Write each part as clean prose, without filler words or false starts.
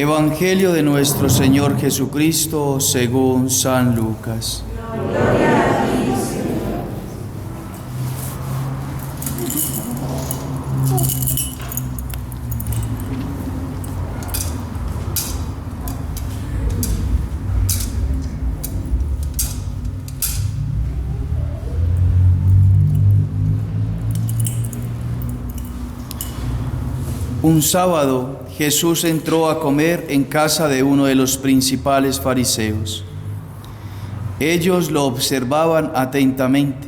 Evangelio de nuestro Señor Jesucristo según San Lucas. Gloria a ti, Señor. Un sábado Jesús entró a comer en casa de uno de los principales fariseos. Ellos lo observaban atentamente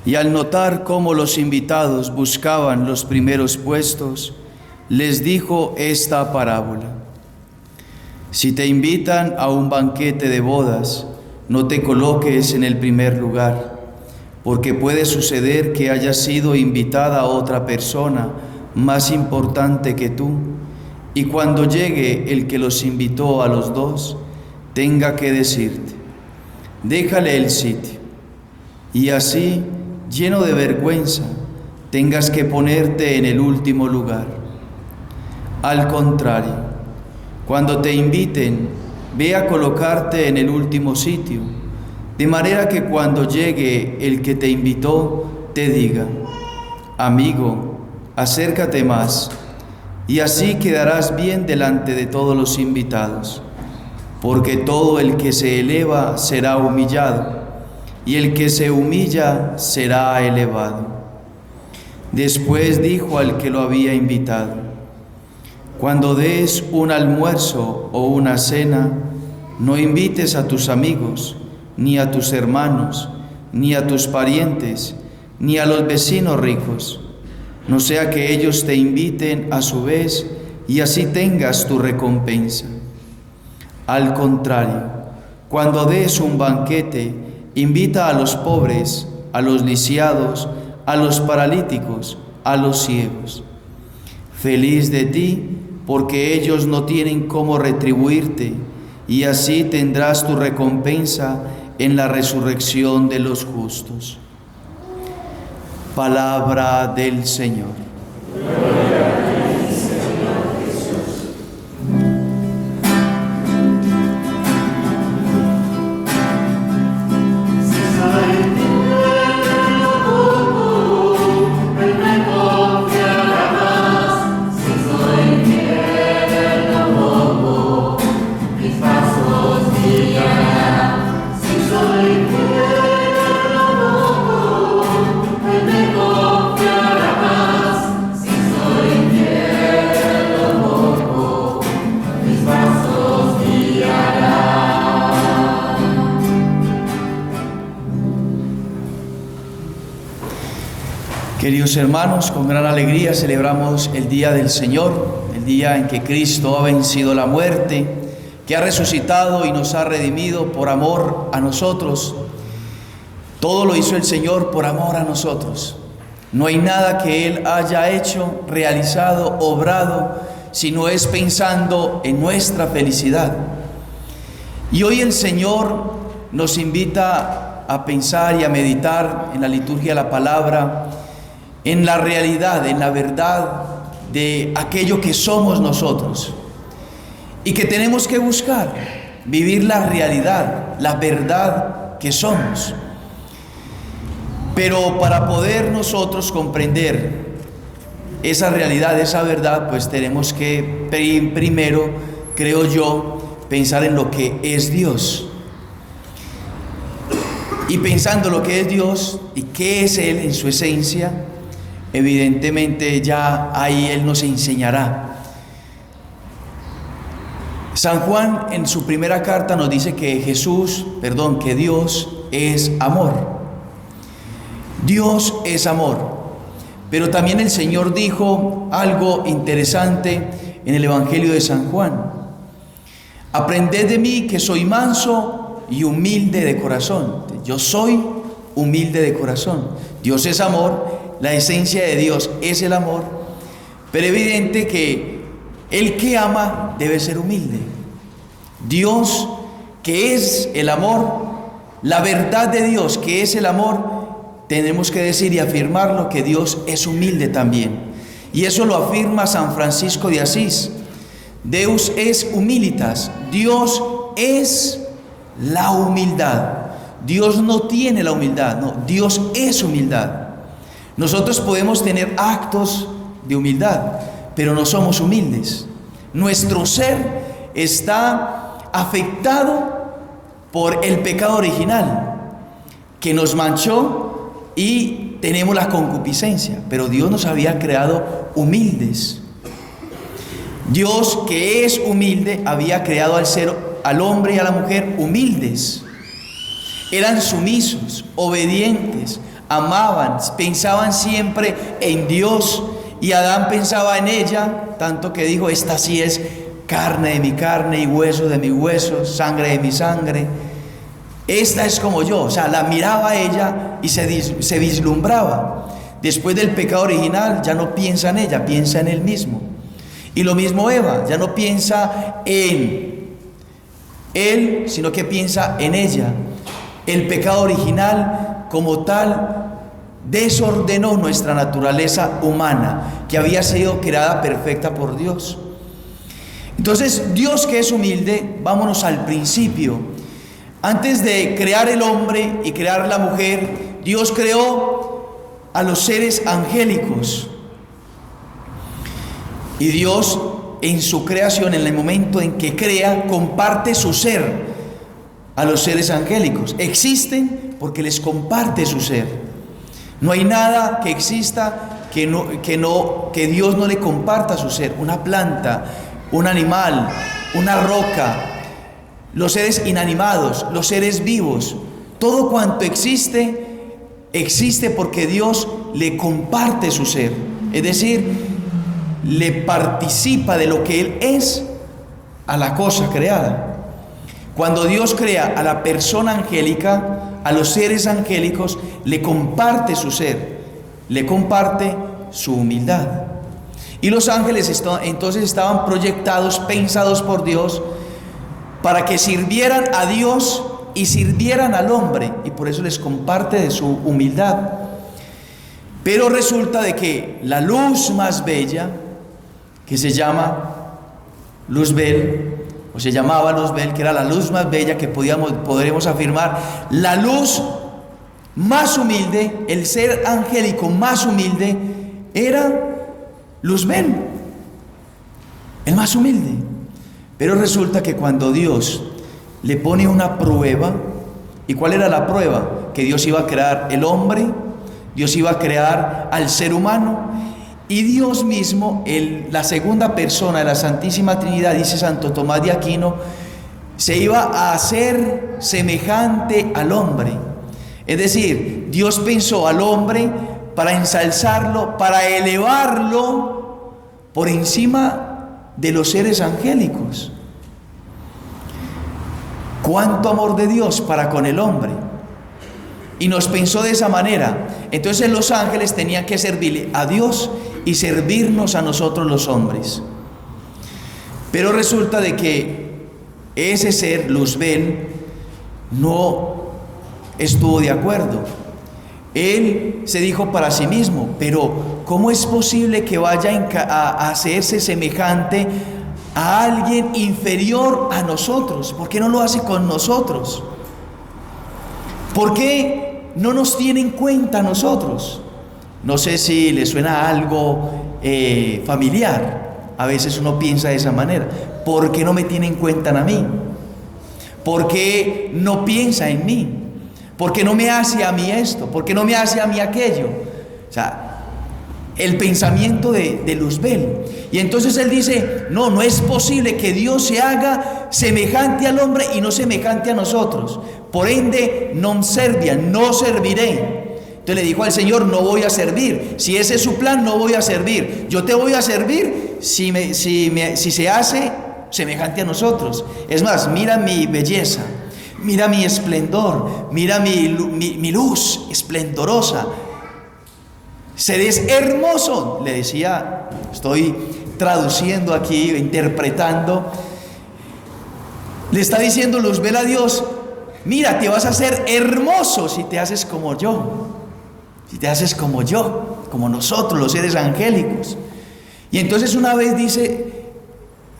y al notar cómo los invitados buscaban los primeros puestos, les dijo esta parábola. Si te invitan a un banquete de bodas, no te coloques en el primer lugar, porque puede suceder que hayas sido invitada a otra persona más importante que tú, y cuando llegue el que los invitó a los dos, tenga que decirte, déjale el sitio, y así, lleno de vergüenza, tengas que ponerte en el último lugar. Al contrario, cuando te inviten, ve a colocarte en el último sitio, de manera que cuando llegue el que te invitó, te diga, amigo, acércate más, y así quedarás bien delante de todos los invitados, porque todo el que se eleva será humillado, y el que se humilla será elevado. Después dijo al que lo había invitado, cuando des un almuerzo o una cena, no invites a tus amigos, ni a tus hermanos, ni a tus parientes, ni a los vecinos ricos, no sea que ellos te inviten a su vez y así tengas tu recompensa. Al contrario, cuando des un banquete, invita a los pobres, a los lisiados, a los paralíticos, a los ciegos. Feliz de ti, porque ellos no tienen cómo retribuirte, y así tendrás tu recompensa en la resurrección de los justos. Palabra del Señor. Gloria a ti, Señor Jesús. Si soy fiel a poco, Él me confiará más. Si soy fiel a poco, mis pasos guiará. Si soy fiel a poco, Él me confiará más. Si soy fiel a poco, mis pasos guiará. Queridos hermanos, con gran alegría celebramos el Día del Señor, el día en que Cristo ha vencido la muerte, que ha resucitado y nos ha redimido por amor a nosotros. Todo lo hizo el Señor por amor a nosotros. No hay nada que Él haya hecho, realizado, obrado, si no es pensando en nuestra felicidad. Y hoy el Señor nos invita a pensar y a meditar en la liturgia de la palabra, en la realidad, en la verdad de aquello que somos nosotros y que tenemos que buscar, vivir la realidad, la verdad que somos. Pero para poder nosotros comprender esa realidad, esa verdad, pues tenemos que primero, creo yo, pensar en lo que es Dios. Y pensando lo que es Dios y qué es Él en su esencia, evidentemente ya ahí Él nos enseñará. San Juan en su primera carta nos dice que que Dios es amor. Dios es amor. Pero también el Señor dijo algo interesante en el Evangelio de San Juan. Aprended de mí que soy manso y humilde de corazón. Yo soy humilde de corazón. Dios es amor. La esencia de Dios es el amor, pero evidente que el que ama debe ser humilde. Dios, que es el amor, la verdad de Dios, que es el amor, tenemos que decir y afirmarlo que Dios es humilde también. Y eso lo afirma San Francisco de Asís. Deus es humilitas. Dios es la humildad. Dios no tiene la humildad, no, Dios es humildad. Nosotros podemos tener actos de humildad, pero no somos humildes. Nuestro ser está afectado por el pecado original que nos manchó y tenemos la concupiscencia, pero Dios nos había creado humildes. Dios, que es humilde, había creado al hombre y a la mujer humildes. Eran sumisos, obedientes, amaban, pensaban siempre en Dios, y Adán pensaba en ella, tanto que dijo: esta sí es carne de mi carne y hueso de mi hueso, sangre de mi sangre. Esta es como yo. O sea, la miraba a ella y se vislumbraba. Después del pecado original ya no piensa en ella, piensa en él mismo. Y lo mismo Eva, ya no piensa en él, sino que piensa en ella. El pecado original como tal desordenó nuestra naturaleza humana, que había sido creada perfecta por Dios. Entonces, Dios, que es humilde, vámonos al principio. Antes de crear el hombre y crear la mujer, Dios creó a los seres angélicos. Y Dios, en su creación, en el momento en que crea, comparte su ser a los seres angélicos. Existen porque les comparte su ser. No hay nada que exista que Dios no le comparta su ser. Una planta, un animal, una roca, los seres inanimados, los seres vivos, todo cuanto existe, existe porque Dios le comparte su ser. Es decir, le participa de lo que Él es a la cosa creada. Cuando Dios crea a la persona angélica, a los seres angélicos, le comparte su ser, le comparte su humildad. Y los ángeles entonces estaban proyectados, pensados por Dios, para que sirvieran a Dios y sirvieran al hombre, y por eso les comparte de su humildad. Pero resulta de que la luz más bella, que se llama Luzbel, o se llamaba Luzbel, que era la luz más bella que podremos afirmar, la luz más humilde, el ser angélico más humilde, era Luzbel, el más humilde. Pero resulta que cuando Dios le pone una prueba, ¿y cuál era la prueba? Que Dios iba a crear el hombre, Dios iba a crear al ser humano, y Dios mismo, la segunda persona de la Santísima Trinidad, dice Santo Tomás de Aquino, se iba a hacer semejante al hombre. Es decir, Dios pensó al hombre para ensalzarlo, para elevarlo por encima de los seres angélicos. Cuánto amor de Dios para con el hombre. Y nos pensó de esa manera. Entonces los ángeles tenían que servirle a Dios y servirnos a nosotros los hombres. Pero resulta de que ese ser, Luzbel, no estuvo de acuerdo. Él se dijo para sí mismo: pero ¿cómo es posible que vaya a hacerse semejante a alguien inferior a nosotros? ¿Por qué no lo hace con nosotros? ¿Por qué no nos tiene en cuenta a nosotros? No sé si le suena algo familiar. A veces uno piensa de esa manera. ¿Por qué no me tiene en cuenta a mí? ¿Por qué no piensa en mí? ¿Por qué no me hace a mí esto? ¿Por qué no me hace a mí aquello? O sea, el pensamiento de Luzbel. Y entonces él dice: no es posible que Dios se haga semejante al hombre y no semejante a nosotros. Por ende, non servia, no serviré. Entonces le dijo al Señor: no voy a servir. Si ese es su plan, no voy a servir. Yo te voy a servir si se hace semejante a nosotros. Es más, mira mi belleza, mira mi esplendor, mira mi luz esplendorosa. Serás hermoso, le decía. Estoy traduciendo aquí, interpretando. Le está diciendo Luzbel a Dios: mira, te vas a hacer hermoso si te haces como yo. Si te haces como yo, como nosotros, los seres angélicos. Y entonces una vez dice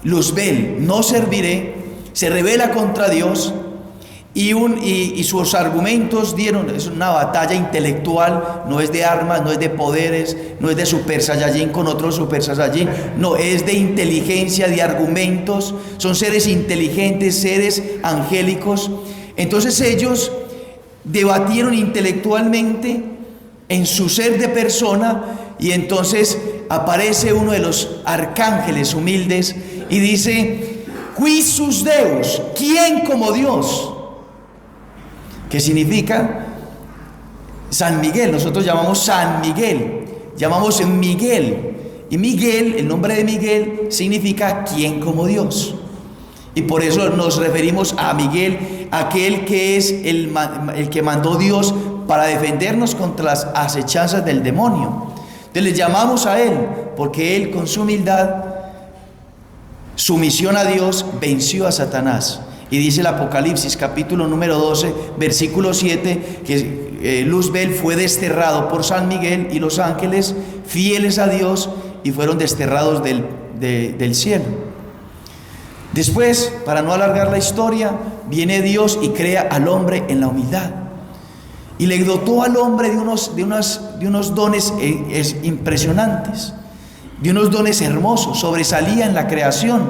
Luzbel, no serviré, se rebela contra Dios y sus argumentos es una batalla intelectual, no es de armas, no es de poderes, no es de Super Saiyajin con otro Super Saiyajin, no, es de inteligencia, de argumentos, son seres inteligentes, seres angélicos. Entonces ellos debatieron intelectualmente en su ser de persona, y entonces aparece uno de los arcángeles humildes y dice: Quissus Deus, ¿quién como Dios? ¿Qué significa? San Miguel, nosotros llamamos San Miguel, llamamos Miguel, y Miguel, el nombre de Miguel significa ¿quién como Dios? Y por eso nos referimos a Miguel, aquel que es el que mandó Dios para defendernos contra las acechanzas del demonio. Entonces le llamamos a él porque él, con su humildad, sumisión a Dios, venció a Satanás. Y dice el Apocalipsis capítulo número 12 versículo 7 que Luzbel fue desterrado por San Miguel, y los ángeles fieles a Dios y fueron desterrados del cielo. Después, para no alargar la historia, viene Dios y crea al hombre en la humildad, y le dotó al hombre de unos dones impresionantes, de unos dones hermosos. Sobresalía en la creación,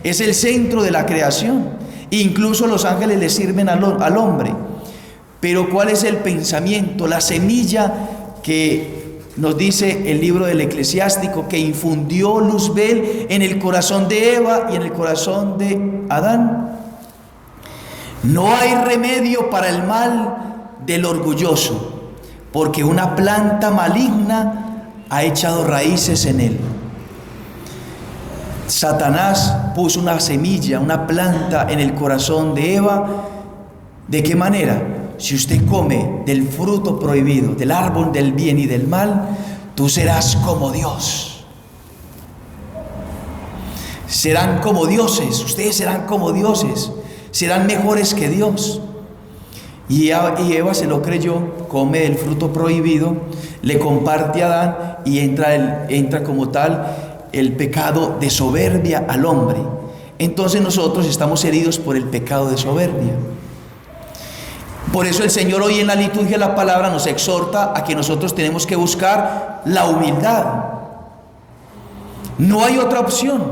es el centro de la creación, incluso los ángeles le sirven al hombre. Pero ¿cuál es el pensamiento, la semilla que nos dice el libro del Eclesiástico que infundió Luzbel en el corazón de Eva y en el corazón de Adán? No hay remedio para el mal del orgulloso, porque una planta maligna ha echado raíces en él. Satanás puso una semilla, una planta en el corazón de Eva. ¿De qué manera? Si usted come del fruto prohibido, del árbol del bien y del mal, tú serás como Dios. Serán como dioses, ustedes serán como dioses, serán mejores que Dios. Y Eva se lo creyó, come del fruto prohibido, le comparte a Adán, y entra como tal el pecado de soberbia al hombre. Entonces nosotros estamos heridos por el pecado de soberbia. Por eso el Señor hoy en la liturgia de la palabra nos exhorta a que nosotros tenemos que buscar la humildad. No hay otra opción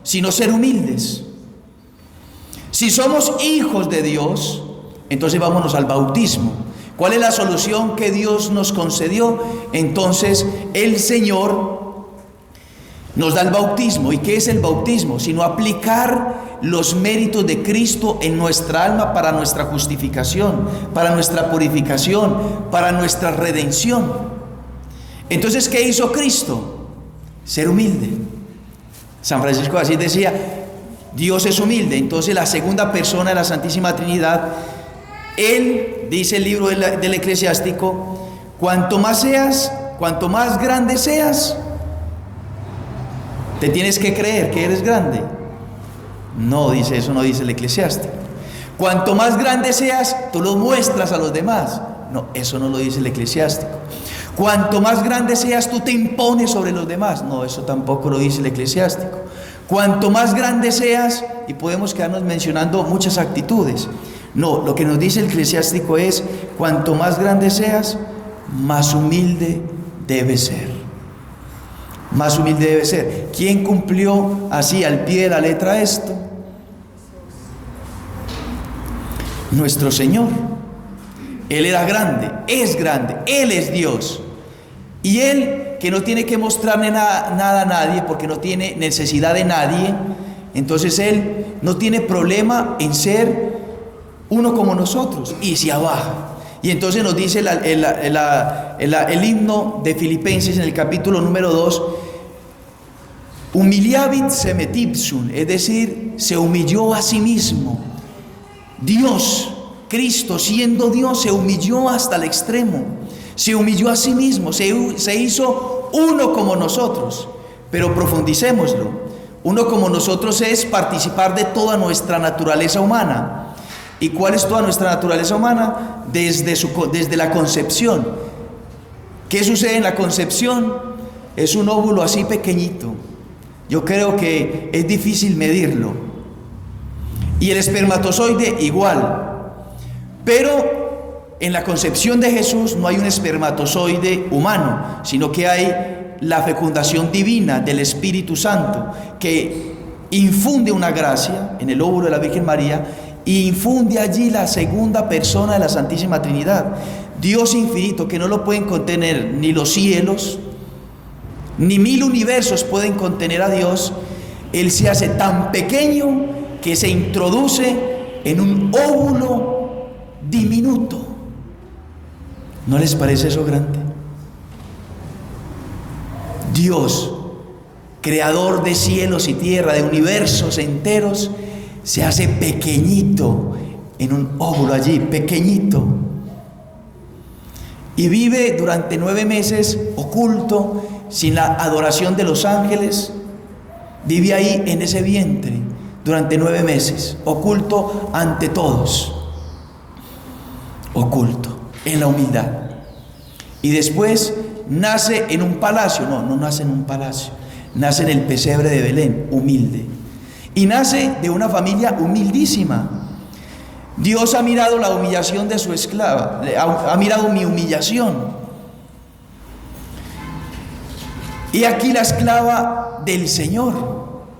sino ser humildes. Si somos hijos de Dios, entonces vámonos al bautismo. ¿Cuál es la solución que Dios nos concedió? Entonces el Señor nos da el bautismo. ¿Y qué es el bautismo? Sino aplicar los méritos de Cristo en nuestra alma para nuestra justificación, para nuestra purificación, para nuestra redención. Entonces, ¿qué hizo Cristo? Ser humilde. San Francisco de Asís decía: Dios es humilde. Entonces la segunda persona de la Santísima Trinidad, Él, dice el libro del Eclesiástico, cuanto más grande seas, te tienes que creer que eres grande. No dice eso, no dice el Eclesiástico. Cuanto más grande seas, tú lo muestras a los demás. No, eso no lo dice el Eclesiástico. Cuanto más grande seas, tú te impones sobre los demás. No, eso tampoco lo dice el Eclesiástico. Cuanto más grande seas, y podemos quedarnos mencionando muchas actitudes. No, lo que nos dice el Eclesiástico es: cuanto más grande seas, más humilde debes ser. Más humilde debe ser. ¿Quién cumplió así al pie de la letra esto? Nuestro Señor. Él era grande, Él es Dios. Y Él, que no tiene que mostrarle nada a nadie, porque no tiene necesidad de nadie, entonces Él no tiene problema en ser uno como nosotros, y se abaja. Y entonces nos dice el himno de Filipenses en el capítulo número 2: humiliavit se metipsum, es decir, se humilló a sí mismo. Dios, Cristo, siendo Dios, se humilló hasta el extremo, se humilló a sí mismo, se hizo uno como nosotros. Pero profundicémoslo: uno como nosotros es participar de toda nuestra naturaleza humana. ¿Y cuál es toda nuestra naturaleza humana? Desde la concepción. ¿Qué sucede en la concepción? Es un óvulo así pequeñito, yo creo que es difícil medirlo. Y el espermatozoide igual. Pero en la concepción de Jesús no hay un espermatozoide humano, sino que hay la fecundación divina del Espíritu Santo, que infunde una gracia en el óvulo de la Virgen María y infunde allí la segunda persona de la Santísima Trinidad. Dios infinito, que no lo pueden contener ni los cielos, ni 1000 universos pueden contener a Dios. Él se hace tan pequeño que se introduce en un óvulo diminuto. ¿No les parece eso grande? Dios, creador de cielos y tierra, de universos enteros, se hace pequeñito en un óvulo allí, pequeñito. Y vive durante 9 meses oculto, sin la adoración de los ángeles. Vive ahí en ese vientre durante 9 meses, oculto ante todos. Oculto, en la humildad. Y después nace en un palacio. No nace en un palacio. Nace en el pesebre de Belén, humilde. Y nace de una familia humildísima. Dios ha mirado la humillación de su esclava, ha mirado mi humillación. Y aquí la esclava del Señor.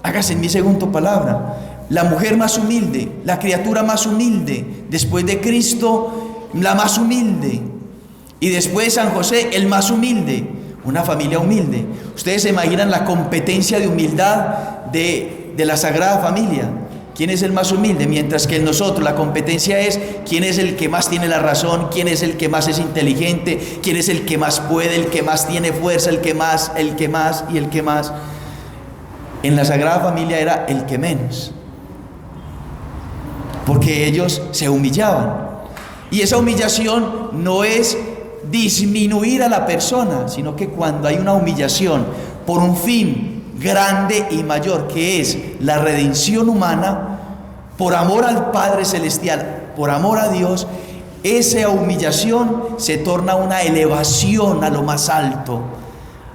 Hágase en mí según tu palabra. La mujer más humilde, la criatura más humilde, después de Cristo, la más humilde. Y después San José, el más humilde. Una familia humilde. Ustedes se imaginan la competencia de humildad de la Sagrada Familia. ¿Quién es el más humilde? Mientras que en nosotros la competencia es quién es el que más tiene la razón, quién es el que más es inteligente, quién es el que más puede, el que más tiene fuerza, el que más. En la Sagrada Familia era el que menos. Porque ellos se humillaban. Y esa humillación no es disminuir a la persona, sino que cuando hay una humillación por un fin grande y mayor, que es la redención humana, por amor al Padre Celestial, por amor a Dios, esa humillación se torna una elevación a lo más alto,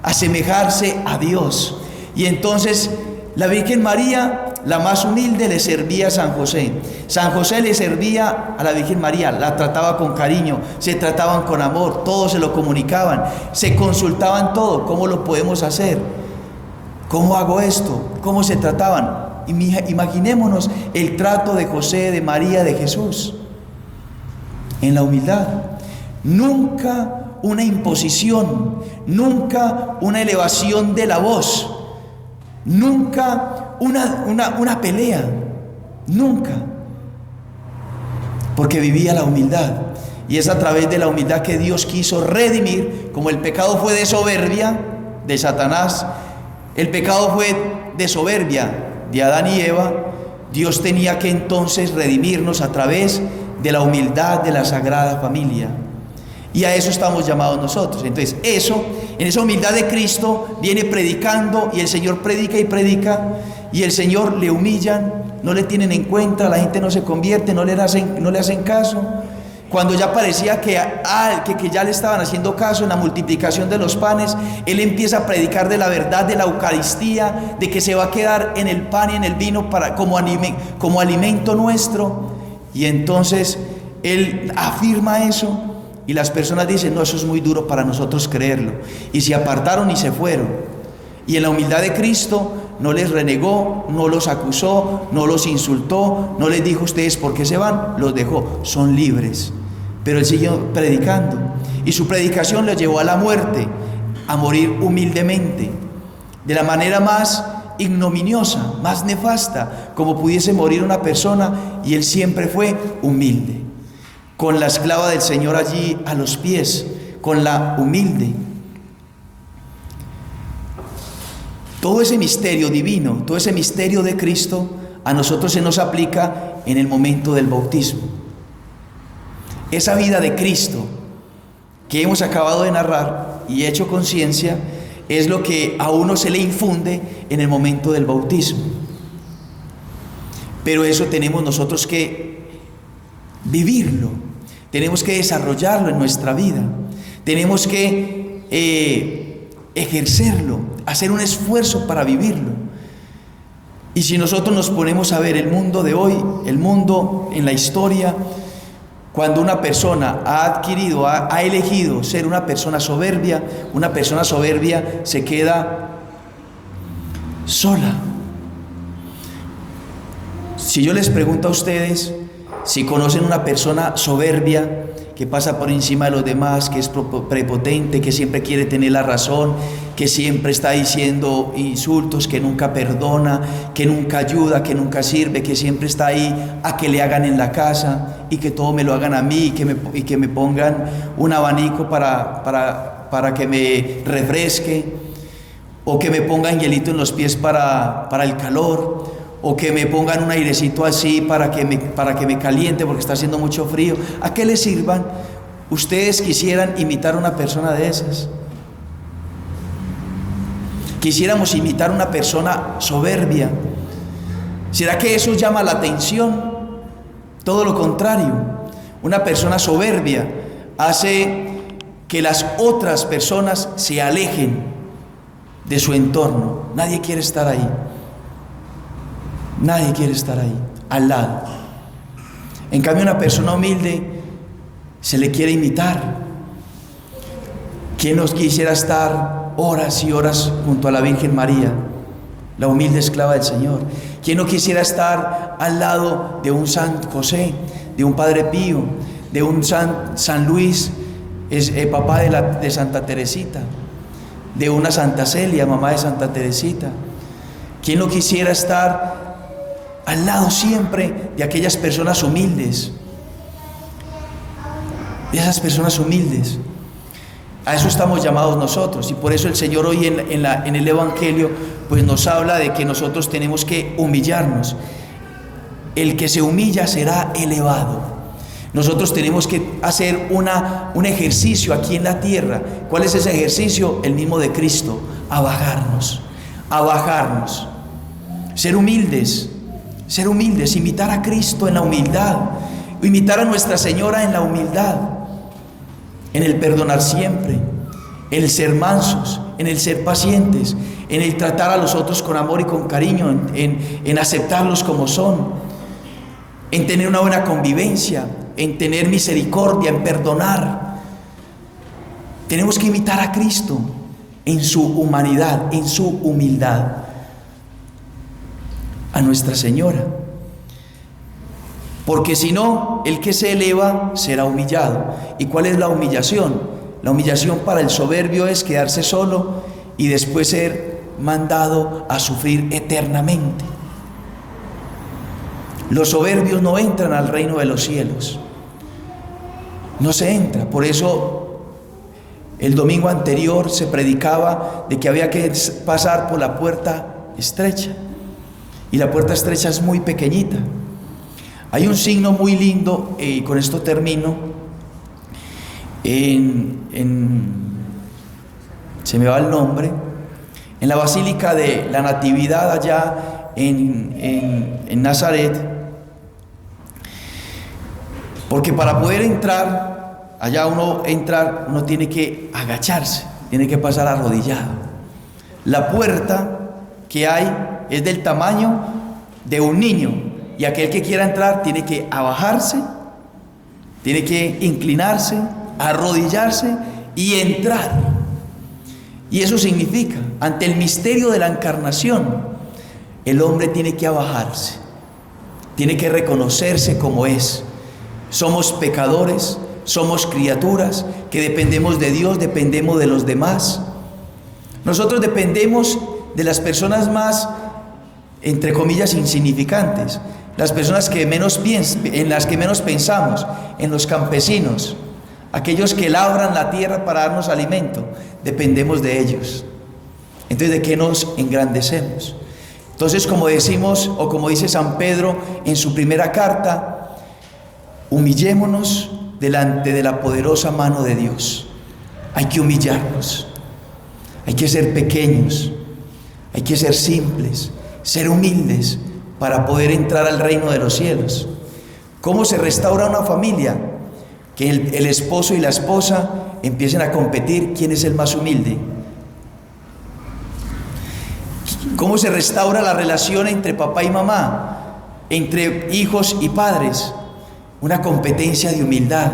asemejarse a Dios. Y entonces la Virgen María, la más humilde, le servía a San José. San José le servía a la Virgen María, la trataba con cariño, se trataban con amor, todo se lo comunicaban, se consultaban todo. ¿Cómo lo podemos hacer? ¿Cómo hago esto? ¿Cómo se trataban? Imaginémonos el trato de José, de María, de Jesús, en la humildad. Nunca una imposición, nunca una elevación de la voz, nunca una pelea, nunca. Porque vivía la humildad. Y es a través de la humildad que Dios quiso redimir. Como el pecado fue de soberbia, de Satanás, el pecado fue de soberbia de Adán y Eva, Dios tenía que entonces redimirnos a través de la humildad de la Sagrada Familia. Y a eso estamos llamados nosotros. Entonces en esa humildad de Cristo viene predicando, y el Señor predica y predica, y el Señor le humillan, no le tienen en cuenta, la gente no se convierte, no le hacen caso. Cuando ya parecía que ya le estaban haciendo caso en la multiplicación de los panes, Él empieza a predicar de la verdad de la Eucaristía, de que se va a quedar en el pan y en el vino como alimento nuestro. Y entonces Él afirma eso, y las personas dicen: no, eso es muy duro para nosotros creerlo. Y se apartaron y se fueron. Y en la humildad de Cristo no les renegó, no los acusó, no los insultó, no les dijo: ustedes ¿por qué se van? Los dejó, son libres. Pero Él siguió predicando, y su predicación lo llevó a la muerte, a morir humildemente, de la manera más ignominiosa, más nefasta como pudiese morir una persona. Y Él siempre fue humilde, con la esclava del Señor allí a los pies, con la humilde. Todo ese misterio divino, todo ese misterio de Cristo, a nosotros se nos aplica en el momento del bautismo. Esa vida de Cristo que hemos acabado de narrar y hecho conciencia es lo que a uno se le infunde en el momento del bautismo. Pero eso tenemos nosotros que vivirlo, tenemos que desarrollarlo en nuestra vida, tenemos que ejercerlo, hacer un esfuerzo para vivirlo. Y si nosotros nos ponemos a ver el mundo de hoy, el mundo en la historia, cuando una persona ha elegido ser una persona soberbia se queda sola. Si yo les pregunto a ustedes si conocen una persona soberbia, que pasa por encima de los demás, que es prepotente, que siempre quiere tener la razón, que siempre está diciendo insultos, que nunca perdona, que nunca ayuda, que nunca sirve, que siempre está ahí a que le hagan en la casa y que todo me lo hagan a mí y que me pongan un abanico para que me refresque, o que me pongan hielito en los pies para el calor, o que me pongan un airecito así para que me caliente porque está haciendo mucho frío. ¿A qué les sirvan? ¿Ustedes quisieran imitar a una persona de esas? Quisiéramos imitar a una persona soberbia. ¿Será que eso llama la atención? Todo lo contrario. Una persona soberbia hace que las otras personas se alejen de su entorno. Nadie quiere estar ahí. Nadie quiere estar ahí, al lado. En cambio, una persona humilde se le quiere imitar. ¿Quién nos quisiera estar horas y horas junto a la Virgen María, la humilde esclava del Señor? ¿Quién no quisiera estar al lado de un San José, de un Padre Pío, de un San Luis, papá de Santa Teresita, de una Santa Celia, mamá de Santa Teresita? ¿Quién no quisiera estar al lado siempre de aquellas personas humildes? De esas personas humildes. A eso estamos llamados nosotros, y por eso el Señor hoy en el Evangelio pues nos habla de que nosotros tenemos que humillarnos. El que se humilla será elevado. Nosotros tenemos que hacer un ejercicio aquí en la tierra. ¿Cuál es ese ejercicio? El mismo de Cristo, a bajarnos, ser humildes, imitar a Cristo en la humildad, imitar a Nuestra Señora en la humildad, en el perdonar siempre, en el ser mansos, en el ser pacientes, en el tratar a los otros con amor y con cariño, en aceptarlos como son, en tener una buena convivencia, en tener misericordia, en perdonar. Tenemos que imitar a Cristo en su humanidad, en su humildad, a Nuestra Señora. Porque si no, el que se eleva será humillado. ¿Y cuál es la humillación? La humillación para el soberbio es quedarse solo y después ser mandado a sufrir eternamente. Los soberbios no entran al reino de los cielos. No se entra. Por eso el domingo anterior se predicaba de que había que pasar por la puerta estrecha. Y la puerta estrecha es muy pequeñita. Hay un signo muy lindo, y con esto termino, se me va el nombre, en la Basílica de la Natividad allá en Nazaret, porque para poder entrar, uno tiene que agacharse, tiene que pasar arrodillado. La puerta que hay es del tamaño de un niño, y aquel que quiera entrar tiene que abajarse, tiene que inclinarse, arrodillarse y entrar. Y eso significa, ante el misterio de la encarnación, el hombre tiene que abajarse, tiene que reconocerse como es. Somos pecadores, somos criaturas que dependemos de Dios, dependemos de los demás. Nosotros dependemos de las personas más, entre comillas, insignificantes, las personas en las que menos pensamos, en los campesinos, aquellos que labran la tierra para darnos alimento. Dependemos de ellos. Entonces, ¿de qué nos engrandecemos? Entonces, como decimos, o como dice San Pedro en su primera carta, humillémonos delante de la poderosa mano de Dios. Hay que humillarnos, hay que ser pequeños, hay que ser simples, ser humildes para poder entrar al reino de los cielos. ¿Cómo se restaura una familia? Que el esposo y la esposa empiecen a competir quién es el más humilde. ¿Cómo se restaura la relación entre papá y mamá? Entre hijos y padres. Una competencia de humildad.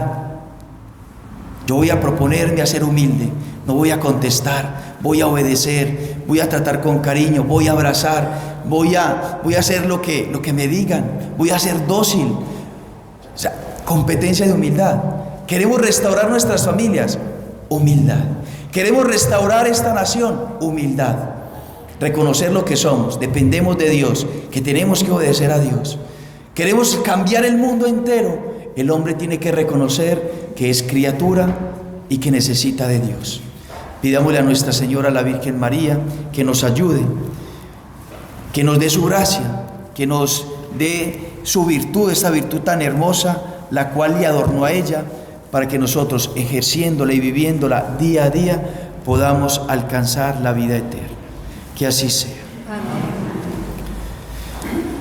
Yo voy a proponerme a ser humilde. No voy a contestar, voy a obedecer, voy a tratar con cariño, voy a abrazar, voy a hacer lo que me digan, voy a ser dócil. O sea, competencia de humildad. Queremos restaurar nuestras familias, humildad. Queremos restaurar esta nación, humildad. Reconocer lo que somos, dependemos de Dios, que tenemos que obedecer a Dios. Queremos cambiar el mundo entero. El hombre tiene que reconocer que es criatura y que necesita de Dios. Pidámosle a Nuestra Señora, la Virgen María, que nos ayude, que nos dé su gracia, que nos dé su virtud, esta virtud tan hermosa, la cual le adornó a ella, para que nosotros, ejerciéndola y viviéndola día a día, podamos alcanzar la vida eterna. Que así sea.